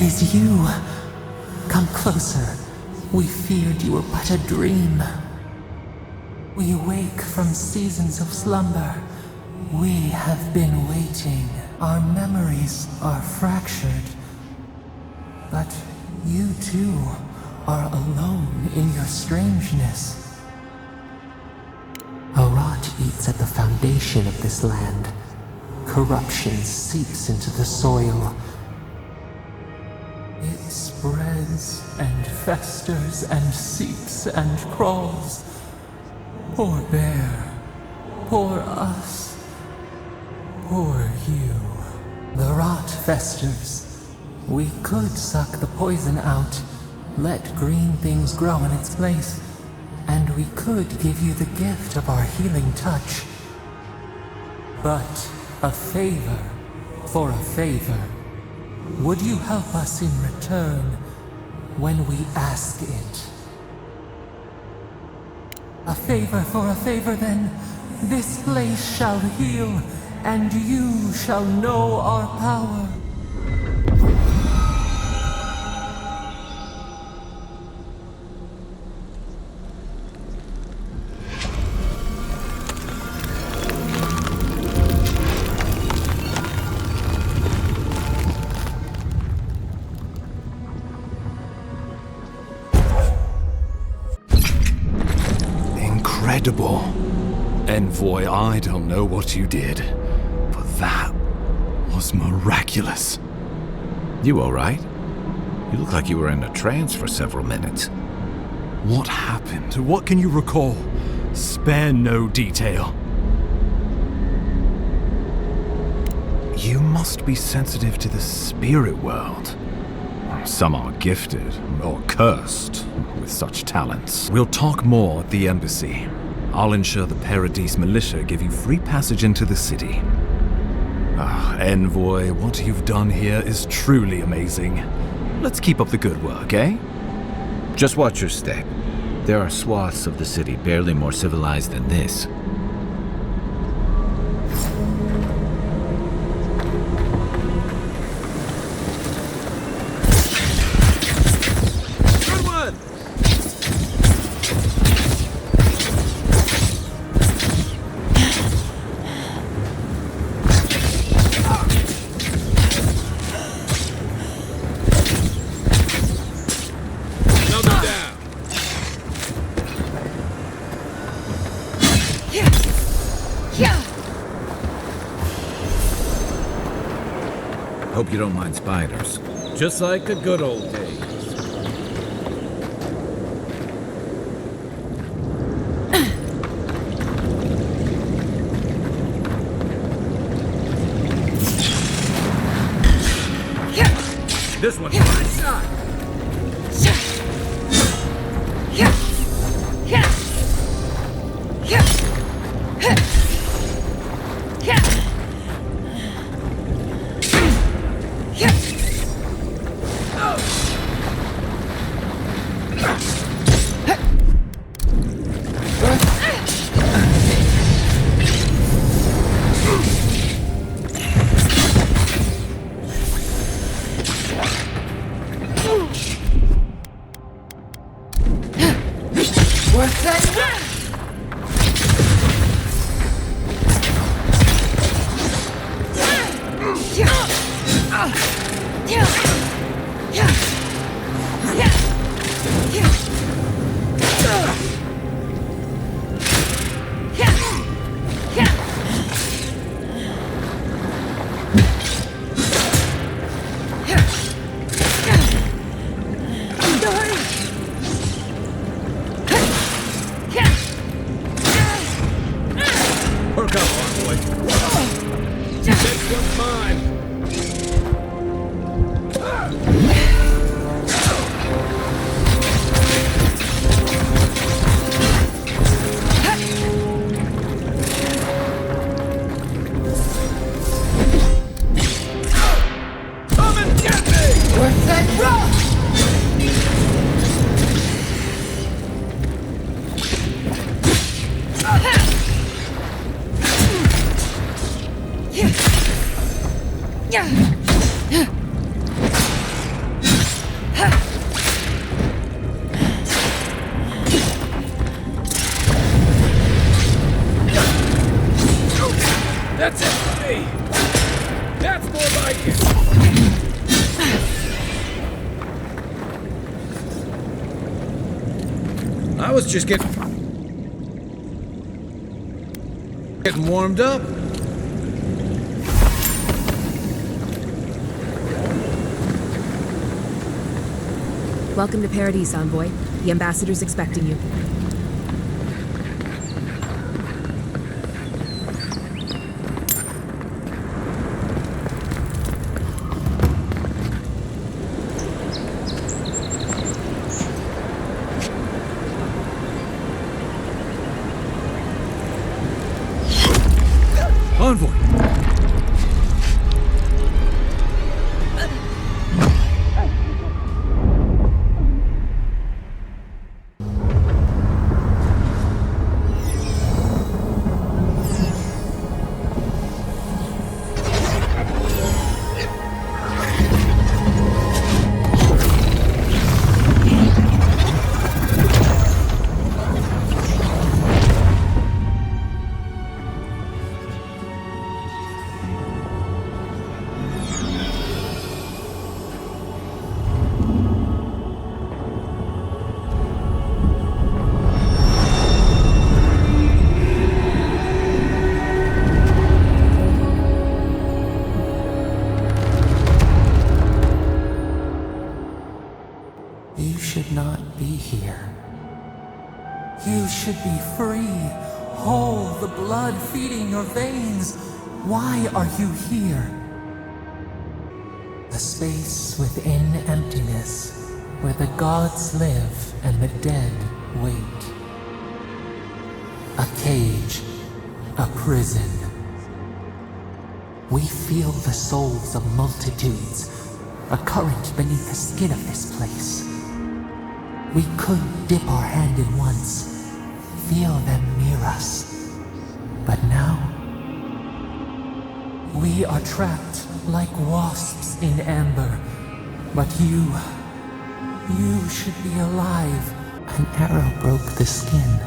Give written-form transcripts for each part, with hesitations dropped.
It is you. Come closer. We feared you were but a dream. We awake from seasons of slumber. We have been waiting. Our memories are fractured. But you too are alone in your strangeness. A rot eats at the foundation of this land. Corruption seeps into the soil. It spreads and festers and seeps and crawls. Poor bear. Poor us. Poor you. The rot festers. We could suck the poison out, let green things grow in its place, and we could give you the gift of our healing touch. But a favor for a favor. Would you help us in return when we ask it? A favor for a favor, then. This place shall heal, and you shall know our power. Incredible. Envoy, I don't know what you did, but that was miraculous. You alright? You look like you were in a trance for several minutes. What happened? What can you recall? Spare no detail. You must be sensitive to the spirit world. Some are gifted, or cursed, with such talents. We'll talk more at the embassy. I'll ensure the Paradise militia give you free passage into the city. Envoy, what you've done here is truly amazing. Let's keep up the good work, eh? Just watch your step. There are swaths of the city barely more civilized than this. Hope you don't mind spiders. Just like the good old days. This one's my shot. was just getting warmed up. Welcome to Paradise, Envoy. The ambassador's expecting you. Envoy! You should not be here. You should be free, whole, the blood feeding your veins. Why are you here? A space within emptiness, where the gods live and the dead wait. A cage, a prison. We feel the souls of multitudes, a current beneath the skin of this place. We could dip our hand in once, feel them near us. But now, we are trapped like wasps in amber. But you should be alive. An arrow broke the skin.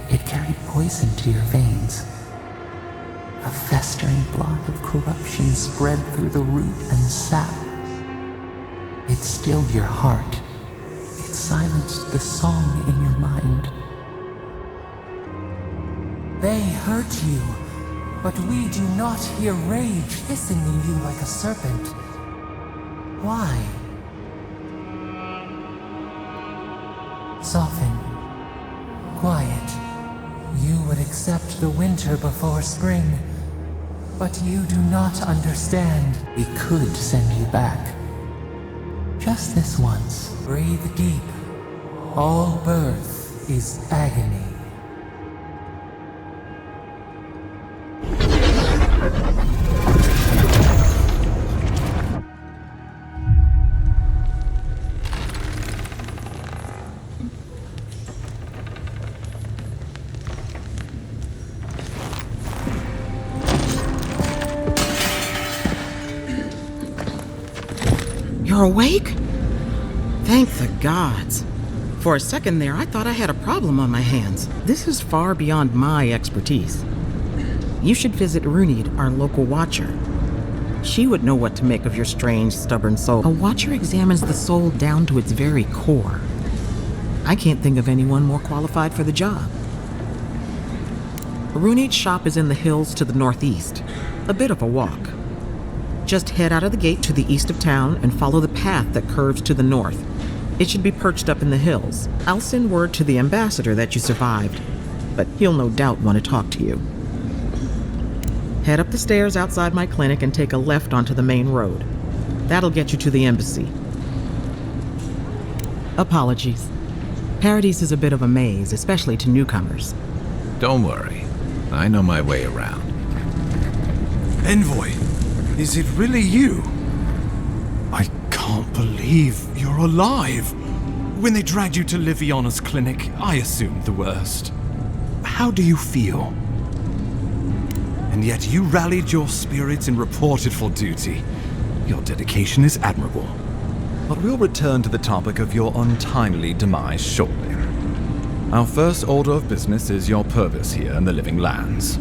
It carried poison to your veins. A festering blot of corruption spread through the root and sap. It stilled your heart. It silenced the song in your mind. They hurt you, but we do not hear rage hissing in you like a serpent. Why? Soften. Quiet. You would accept the winter before spring, but you do not understand. We could send you back. Just this once. Breathe deep. All birth is agony. You're awake? Thank the gods. For a second there, I thought I had a problem on my hands. This is far beyond my expertise. You should visit Runid, our local watcher. She would know what to make of your strange, stubborn soul. A watcher examines the soul down to its very core. I can't think of anyone more qualified for the job. Runid's shop is in the hills to the northeast. A bit of a walk. Just head out of the gate to the east of town and follow the path that curves to the north. It should be perched up in the hills. I'll send word to the ambassador that you survived, but he'll no doubt want to talk to you. Head up the stairs outside my clinic and take a left onto the main road. That'll get you to the embassy. Apologies. Paradise is a bit of a maze, especially to newcomers. Don't worry. I know my way around. Envoy, is it really you? I can't believe you're alive. When they dragged you to Liviana's clinic, I assumed the worst. How do you feel? And yet you rallied your spirits and reported for duty. Your dedication is admirable. But we'll return to the topic of your untimely demise shortly. Our first order of business is your purpose here in the Living Lands.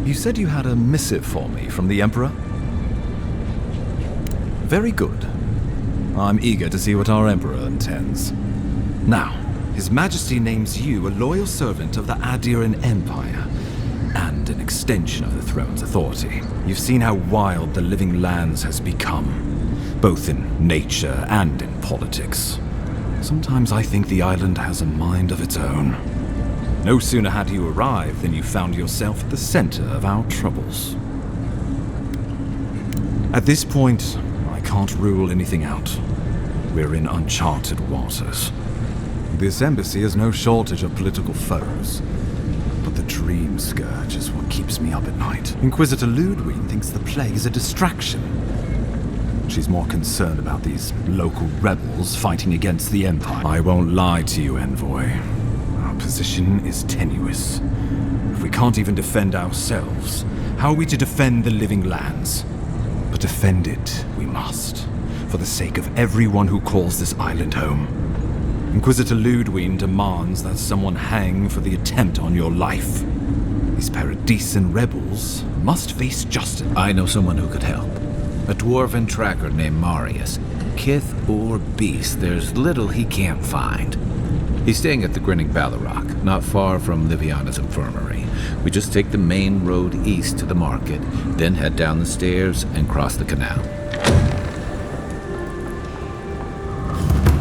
You said you had a missive for me from the Emperor? Very good. I'm eager to see what our Emperor intends. Now, His Majesty names you a loyal servant of the Adiran Empire, and an extension of the throne's authority. You've seen how wild the Living Lands has become, both in nature and in politics. Sometimes I think the island has a mind of its own. No sooner had you arrived than you found yourself at the center of our troubles. At this point, I can't rule anything out. We're in uncharted waters. This embassy has no shortage of political foes, but the Dream Scourge is what keeps me up at night. Inquisitor Ludwig thinks the plague is a distraction. She's more concerned about these local rebels fighting against the Empire. I won't lie to you, Envoy. Our position is tenuous. If we can't even defend ourselves, how are we to defend the Living Lands? But defend it we must, for the sake of everyone who calls this island home. Inquisitor Ludwig demands that someone hang for the attempt on your life. These Paradisian rebels must face justice. I know someone who could help. A dwarven tracker named Marius. Kith or beast, there's little he can't find. He's staying at the Grinning Ballarok, not far from Liviana's infirmary. We just take the main road east to the market, then head down the stairs and cross the canal.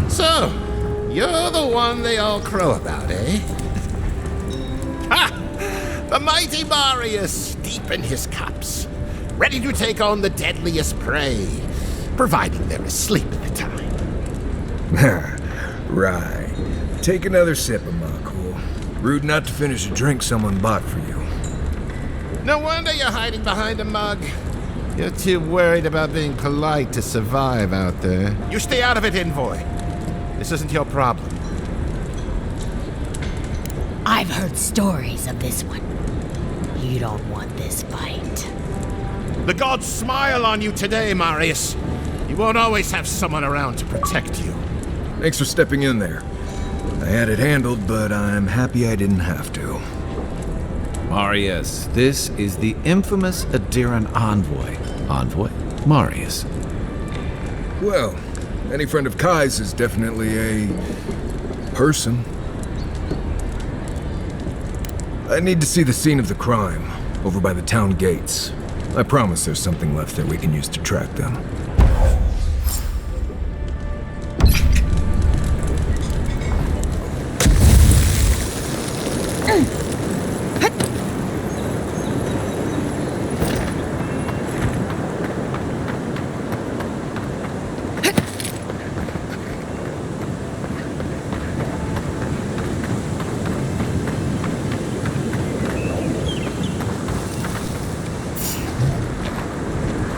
So, you're the one they all crow about, eh? Ha! The mighty Marius, deep in his cups, ready to take on the deadliest prey, providing they're asleep at the time. Right. Take another sip of my cool. Rude not to finish a drink someone bought for you. No wonder you're hiding behind a mug. You're too worried about being polite to survive out there. You stay out of it, Envoy. This isn't your problem. I've heard stories of this one. You don't want this fight. The gods smile on you today, Marius. You won't always have someone around to protect you. Thanks for stepping in there. I had it handled, but I'm happy I didn't have to. Marius, this is the infamous Adiran envoy. Envoy? Marius. Well, any friend of Kai's is definitely a person. I need to see the scene of the crime, over by the town gates. I promise there's something left that we can use to track them.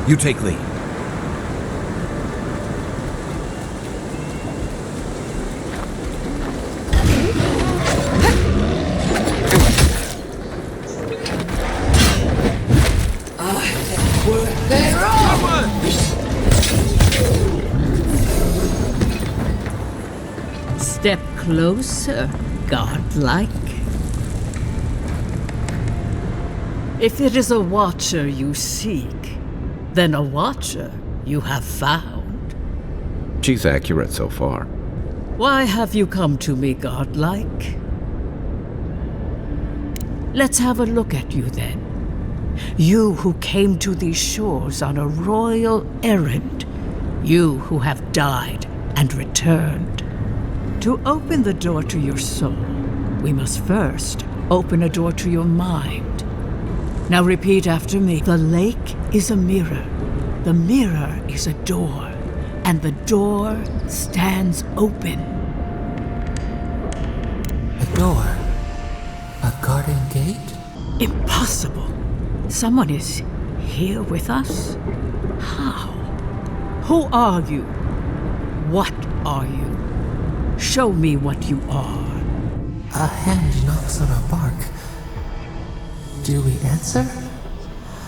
You take lead. Step closer, godlike. If it is a watcher you seek, then a watcher you have found. She's accurate so far. Why have you come to me, godlike? Let's have a look at you then. You who came to these shores on a royal errand. You who have died and returned. To open the door to your soul, we must first open a door to your mind. Now repeat after me. The lake is a mirror. The mirror is a door. And the door stands open. A door? A garden gate? Impossible. Someone is here with us? How? Who are you? What are you? Show me what you are. A hand knocks on a bark. Do we answer?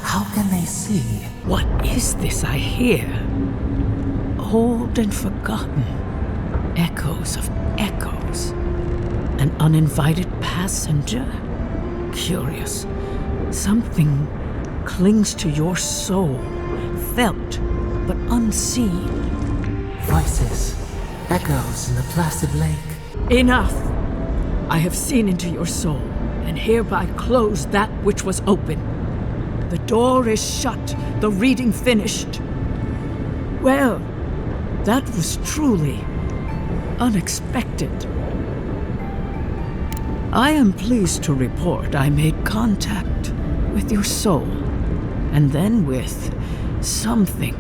How can they see? What is this I hear? Old and forgotten. Echoes of echoes. An uninvited passenger? Curious. Something clings to your soul. Felt, but unseen. Voices. Echoes in the placid lake. Enough! I have seen into your soul, and hereby close that which was open. The door is shut, the reading finished. Well, that was truly unexpected. I am pleased to report I made contact with your soul, and then with something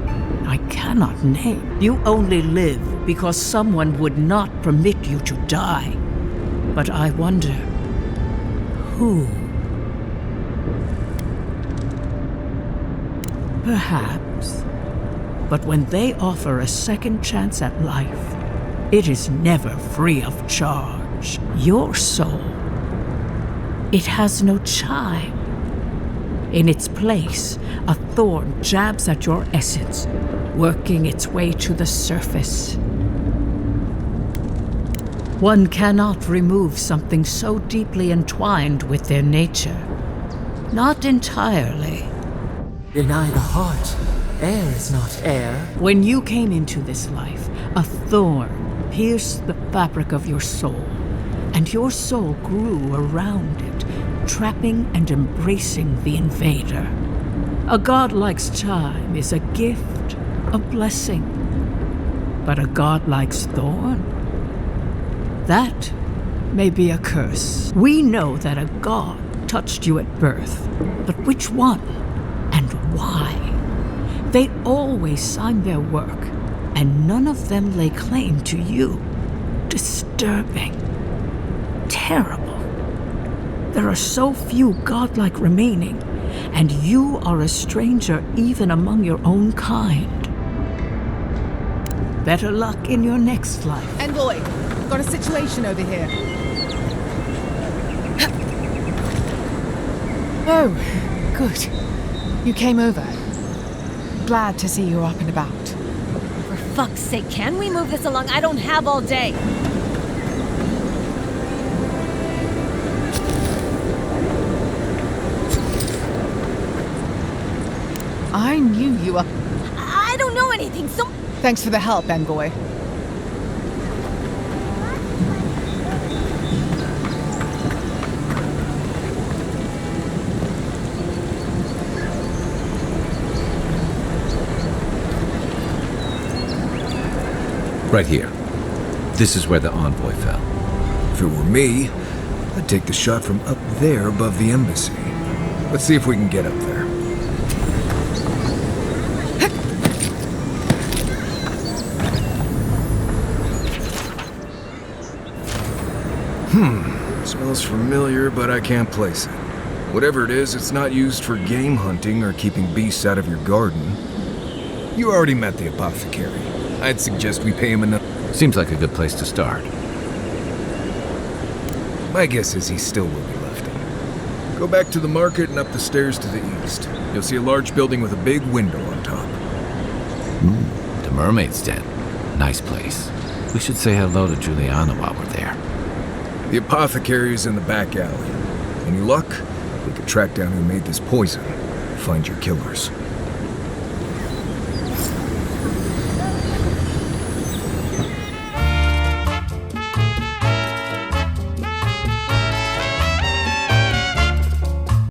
I cannot name. You only live because someone would not permit you to die. But I wonder, who? Perhaps. But when they offer a second chance at life, it is never free of charge. Your soul, it has no chime. In its place, a thorn jabs at your essence, working its way to the surface. One cannot remove something so deeply entwined with their nature. Not entirely. Deny the heart. Air is not air. When you came into this life, a thorn pierced the fabric of your soul, and your soul grew around it, trapping and embracing the invader. A godlike's chime is a gift, a blessing. But a godlike's thorn? That may be a curse. We know that a god touched you at birth, but which one and why? They always signed their work, and none of them lay claim to you. Disturbing. Terrible. There are so few godlike remaining, and you are a stranger even among your own kind. Better luck in your next life. Envoy, got a situation over here. Oh, good. You came over. Glad to see you up and about. For fuck's sake, can we move this along? I don't have all day. I knew you were... I don't know anything, so... Thanks for the help, Envoy. Right here. This is where the envoy fell. If it were me, I'd take the shot from up there above the embassy. Let's see if we can get up there. Smells familiar, but I can't place it. Whatever it is, it's not used for game hunting or keeping beasts out of your garden. You already met the apothecary. I'd suggest we pay him enough. Seems like a good place to start. My guess is he still will be left in. Go back to the market and up the stairs to the east. You'll see a large building with a big window on top. The Mermaid's Den. Nice place. We should say hello to Juliana while we're there. The apothecary's in the back alley. Any luck? We could track down who made this poison. Find your killers.